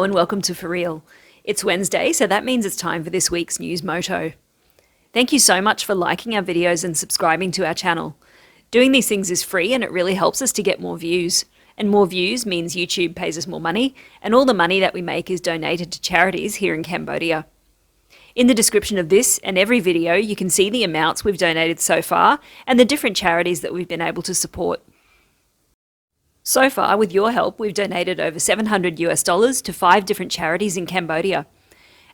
Hello and welcome to For Real. It's Wednesday, so that means it's time for this week's news Moto. Thank you so much for liking our videos and subscribing to our channel. Doing these things is free and it really helps us to get more views. And more views means YouTube pays us more money, and all the money that we make is donated to charities here in Cambodia. In the description of this and every video, you can see the amounts we've donated so far and the different charities that we've been able to support. So far, with your help, we've donated over $700 to 5 different charities in Cambodia.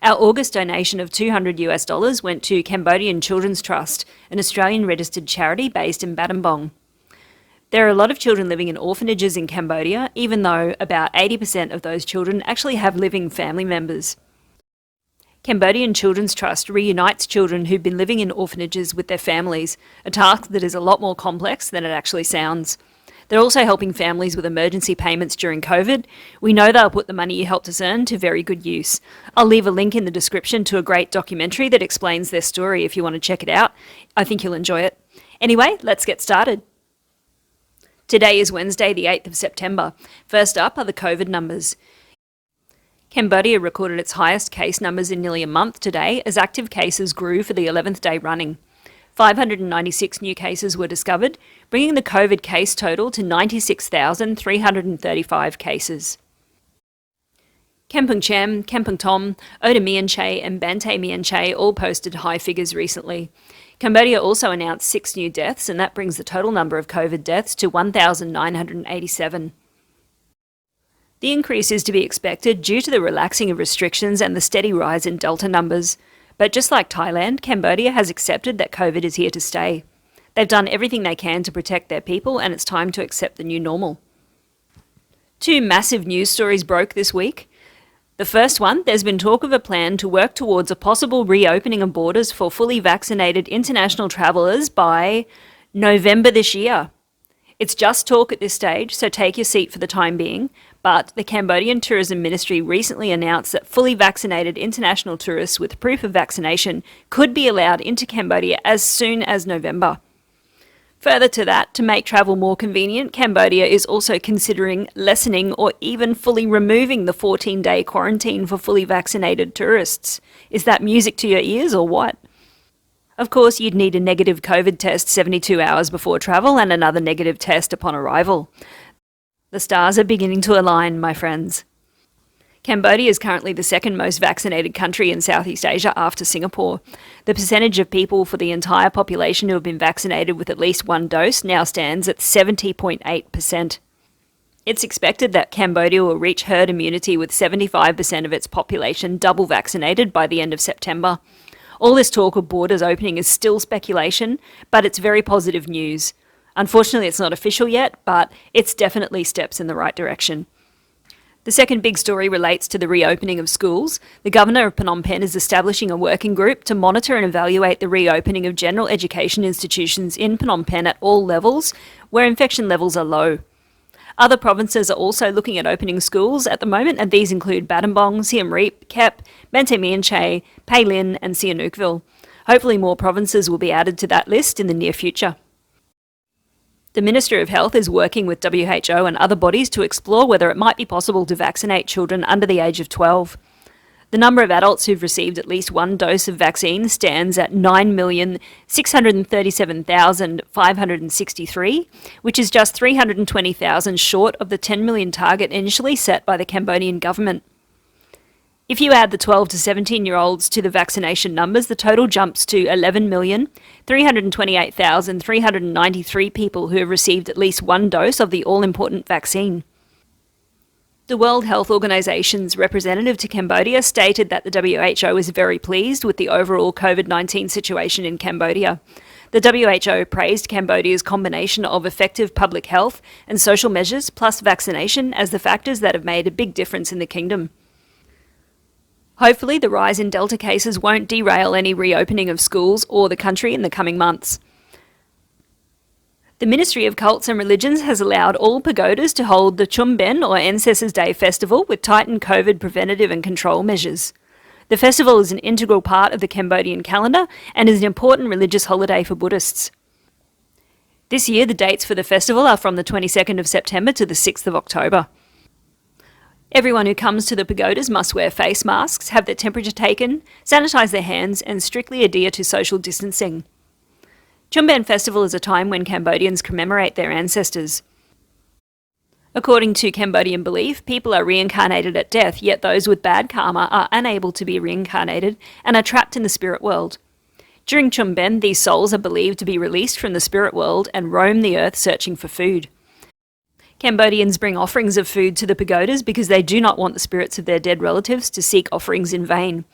Our August donation of $200 went to Cambodian Children's Trust, an Australian-registered charity based in Battambang. There are a lot of children living in orphanages in Cambodia, even though about 80% of those children actually have living family members. Cambodian Children's Trust reunites children who've been living in orphanages with their families, a task that is a lot more complex than it actually sounds. They're also helping families with emergency payments during COVID. We know they'll put the money you helped us earn to very good use. I'll leave a link in the description to a great documentary that explains their story if you want to check it out. I think you'll enjoy it. Anyway, let's get started. Today is Wednesday, the 8th of September. First up are the COVID numbers. Cambodia recorded its highest case numbers in nearly a month today as active cases grew for the 11th day running. 596 new cases were discovered, bringing the COVID case total to 96,335 cases. Kampong Cham, Kampong Tom, Oda Mien Che and Bante Mien Che all posted high figures recently. Cambodia also announced 6 new deaths, and that brings the total number of COVID deaths to 1,987. The increase is to be expected due to the relaxing of restrictions and the steady rise in Delta numbers. But just like Thailand, Cambodia has accepted that COVID is here to stay. They've done everything they can to protect their people, and it's time to accept the new normal. 2 massive news stories broke this week. The first one, there's been talk of a plan to work towards a possible reopening of borders for fully vaccinated international travellers by November this year. It's just talk at this stage, so take your seat for the time being. But the Cambodian Tourism Ministry recently announced that fully vaccinated international tourists with proof of vaccination could be allowed into Cambodia as soon as November. Further to that, to make travel more convenient, Cambodia is also considering lessening or even fully removing the 14-day quarantine for fully vaccinated tourists. Is that music to your ears or what? Of course, you'd need a negative COVID test 72 hours before travel and another negative test upon arrival. The stars are beginning to align, my friends. Cambodia is currently the second most vaccinated country in Southeast Asia after Singapore. The percentage of people for the entire population who have been vaccinated with at least 1 dose now stands at 70.8%. It's expected that Cambodia will reach herd immunity with 75% of its population double vaccinated by the end of September. All this talk of borders opening is still speculation, but it's very positive news. Unfortunately, it's not official yet, but it's definitely steps in the right direction. The second big story relates to the reopening of schools. The Governor of Phnom Penh is establishing a working group to monitor and evaluate the reopening of general education institutions in Phnom Penh at all levels, where infection levels are low. Other provinces are also looking at opening schools at the moment, and these include Battambang, Siem Reap, Kep, Bante Mien Che, Pay Lin and Sihanoukville. Hopefully more provinces will be added to that list in the near future. The Minister of Health is working with WHO and other bodies to explore whether it might be possible to vaccinate children under the age of 12. The number of adults who've received at least 1 dose of vaccine stands at 9,637,563, which is just 320,000 short of the 10 million target initially set by the Cambodian government. If you add the 12 to 17-year-olds to the vaccination numbers, the total jumps to 11,328,393 people who have received at least 1 dose of the all-important vaccine. The World Health Organization's representative to Cambodia stated that the WHO is very pleased with the overall COVID-19 situation in Cambodia. The WHO praised Cambodia's combination of effective public health and social measures plus vaccination as the factors that have made a big difference in the kingdom. Hopefully, the rise in Delta cases won't derail any reopening of schools or the country in the coming months. The Ministry of Cults and Religions has allowed all pagodas to hold the Chum Ben or Ancestors' Day festival with tightened COVID preventative and control measures. The festival is an integral part of the Cambodian calendar and is an important religious holiday for Buddhists. This year, the dates for the festival are from the 22nd of September to the 6th of October. Everyone who comes to the pagodas must wear face masks, have their temperature taken, sanitise their hands, and strictly adhere to social distancing. Chum Ben Festival is a time when Cambodians commemorate their ancestors. According to Cambodian belief, people are reincarnated at death, yet those with bad karma are unable to be reincarnated and are trapped in the spirit world. During Chum Ben, these souls are believed to be released from the spirit world and roam the earth searching for food. Cambodians bring offerings of food to the pagodas because they do not want the spirits of their dead relatives to seek offerings in vain.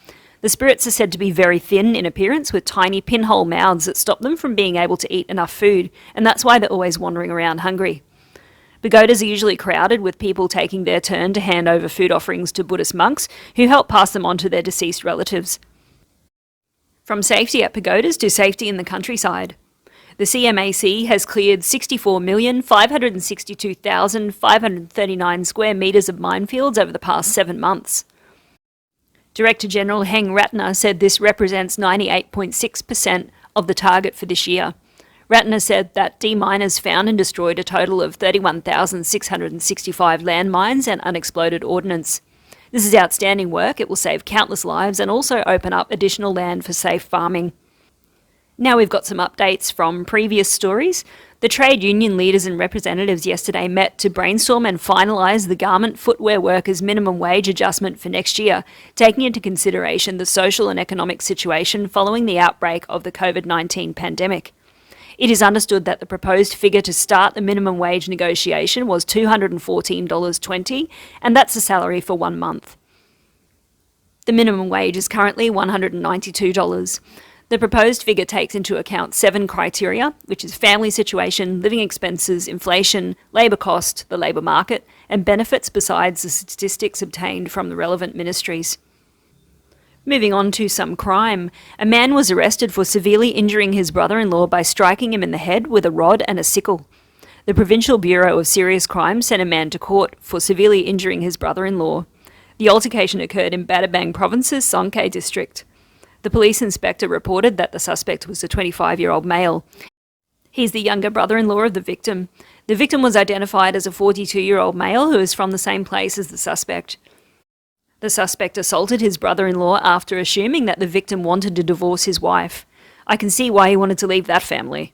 The spirits are said to be very thin in appearance, with tiny pinhole mouths that stop them from being able to eat enough food, and that's why they're always wandering around hungry. Pagodas are usually crowded with people taking their turn to hand over food offerings to Buddhist monks who help pass them on to their deceased relatives. From safety at pagodas to safety in the countryside. The CMAC has cleared 64,562,539 square metres of minefields over the past 7 months. Director General Heng Ratna said this represents 98.6% of the target for this year. Ratna said that deminers found and destroyed a total of 31,665 landmines and unexploded ordnance. This is outstanding work. It will save countless lives and also open up additional land for safe farming. Now we've got some updates from previous stories. The trade union leaders and representatives yesterday met to brainstorm and finalise the garment footwear workers' minimum wage adjustment for next year, taking into consideration the social and economic situation following the outbreak of the COVID-19 pandemic. It is understood that the proposed figure to start the minimum wage negotiation was $214.20, and that's the salary for 1 month. The minimum wage is currently $192. The proposed figure takes into account 7 criteria, which is family situation, living expenses, inflation, labour cost, the labour market, and benefits besides the statistics obtained from the relevant ministries. Moving on to some crime. A man was arrested for severely injuring his brother-in-law by striking him in the head with a rod and a sickle. The Provincial Bureau of Serious Crime sent a man to court for severely injuring his brother-in-law. The altercation occurred in Battambang Province's Songkhla district. The police inspector reported that the suspect was a 25-year-old male. He's the younger brother-in-law of the victim. The victim was identified as a 42-year-old male who is from the same place as the suspect. The suspect assaulted his brother-in-law after assuming that the victim wanted to divorce his wife. I can see why he wanted to leave that family.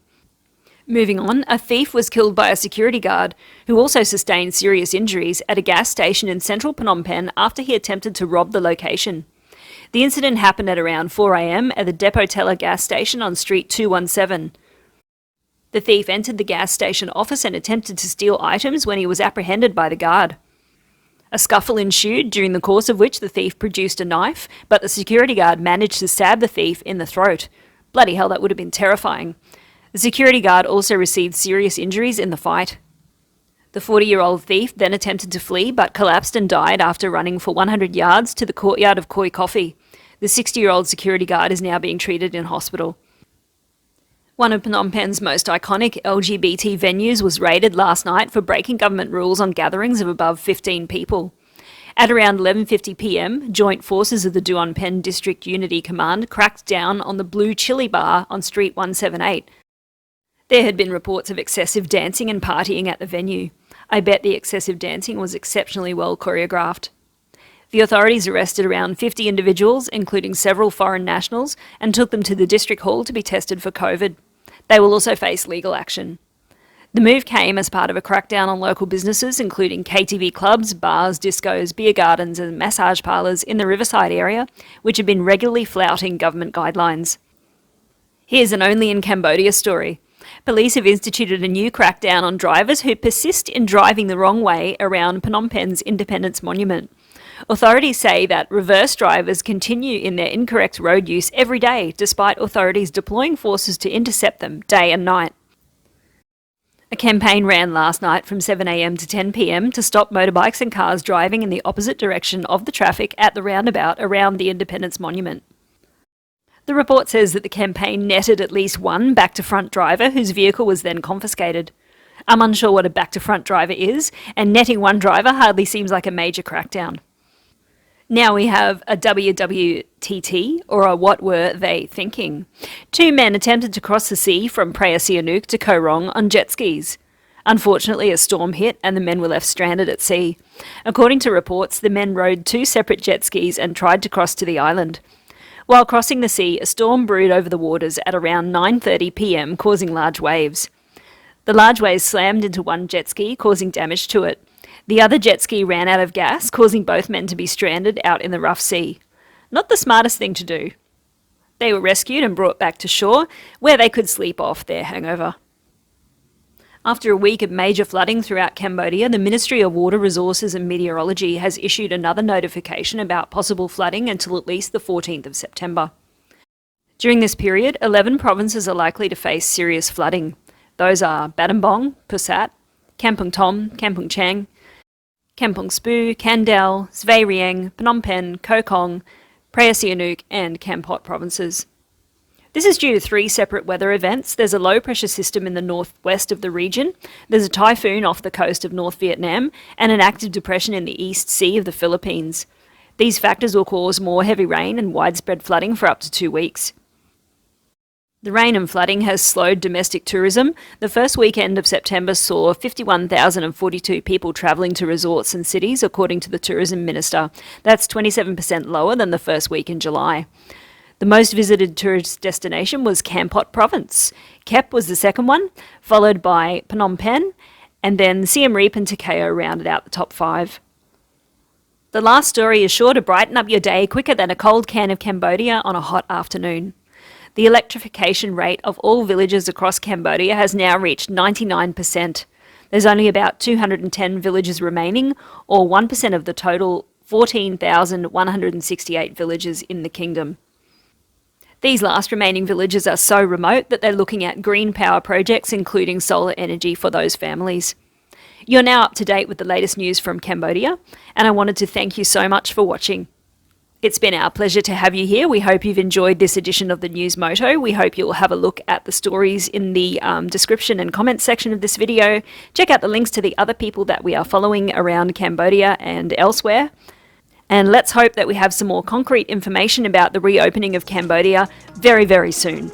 Moving on, a thief was killed by a security guard who also sustained serious injuries at a gas station in central Phnom Penh after he attempted to rob the location. The incident happened at around 4 a.m. at the Depot Teller gas station on Street 217. The thief entered the gas station office and attempted to steal items when he was apprehended by the guard. A scuffle ensued, during the course of which the thief produced a knife, but the security guard managed to stab the thief in the throat. Bloody hell, that would have been terrifying. The security guard also received serious injuries in the fight. The 40-year-old thief then attempted to flee but collapsed and died after running for 100 yards to the courtyard of Koi Coffee. The 60-year-old security guard is now being treated in hospital. One of Phnom Penh's most iconic LGBT venues was raided last night for breaking government rules on gatherings of above 15 people. At around 11:50 p.m, joint forces of the Duon Pen District Unity Command cracked down on the Blue Chili Bar on Street 178. There had been reports of excessive dancing and partying at the venue. I bet the excessive dancing was exceptionally well choreographed. The authorities arrested around 50 individuals, including several foreign nationals, and took them to the district hall to be tested for COVID. They will also face legal action. The move came as part of a crackdown on local businesses, including KTV clubs, bars, discos, beer gardens and massage parlours in the Riverside area, which have been regularly flouting government guidelines. Here's an only in Cambodia story. Police have instituted a new crackdown on drivers who persist in driving the wrong way around Phnom Penh's Independence Monument. Authorities say that reverse drivers continue in their incorrect road use every day, despite authorities deploying forces to intercept them day and night. A campaign ran last night from 7 a.m. to 10 p.m. to stop motorbikes and cars driving in the opposite direction of the traffic at the roundabout around the Independence Monument. The report says that the campaign netted at least one back-to-front driver whose vehicle was then confiscated. I'm unsure what a back-to-front driver is, and netting one driver hardly seems like a major crackdown. Now we have a WWTT, or a What Were They Thinking? 2 men attempted to cross the sea from Praia Sihanouk to Koh Rong on jet skis. Unfortunately, a storm hit and the men were left stranded at sea. According to reports, the men rode 2 separate jet skis and tried to cross to the island. While crossing the sea, a storm brewed over the waters at around 9:30 p.m, causing large waves. The large waves slammed into one jet ski, causing damage to it. The other jet ski ran out of gas, causing both men to be stranded out in the rough sea. Not the smartest thing to do. They were rescued and brought back to shore, where they could sleep off their hangover. After a week of major flooding throughout Cambodia, the Ministry of Water Resources and Meteorology has issued another notification about possible flooding until at least the 14th of September. During this period, 11 provinces are likely to face serious flooding. Those are Battambang, Pusat, Kampong Tom, Kampong Chang, Kampong Speu, Kandal, Svay Rieng, Phnom Penh, Koh Kong, Preah Sihanouk and Kampot provinces. This is due to 3 separate weather events. There's a low-pressure system in the northwest of the region, there's a typhoon off the coast of North Vietnam, and an active depression in the East Sea of the Philippines. These factors will cause more heavy rain and widespread flooding for up to 2 weeks. The rain and flooding has slowed domestic tourism. The first weekend of September saw 51,042 people travelling to resorts and cities, according to the tourism minister. That's 27% lower than the first week in July. The most visited tourist destination was Kampot province. Kep was the second one, followed by Phnom Penh, and then Siem Reap and Takeo rounded out the top 5. The last story is sure to brighten up your day quicker than a cold can of Cambodia on a hot afternoon. The electrification rate of all villages across Cambodia has now reached 99%. There's only about 210 villages remaining, or 1% of the total 14,168 villages in the kingdom. These last remaining villages are so remote that they're looking at green power projects, including solar energy for those families. You're now up to date with the latest news from Cambodia, and I wanted to thank you so much for watching. It's been our pleasure to have you here. We hope you've enjoyed this edition of the News Moto. We hope you'll have a look at the stories in the description and comments section of this video. Check out the links to the other people that we are following around Cambodia and elsewhere. And let's hope that we have some more concrete information about the reopening of Cambodia very, very soon.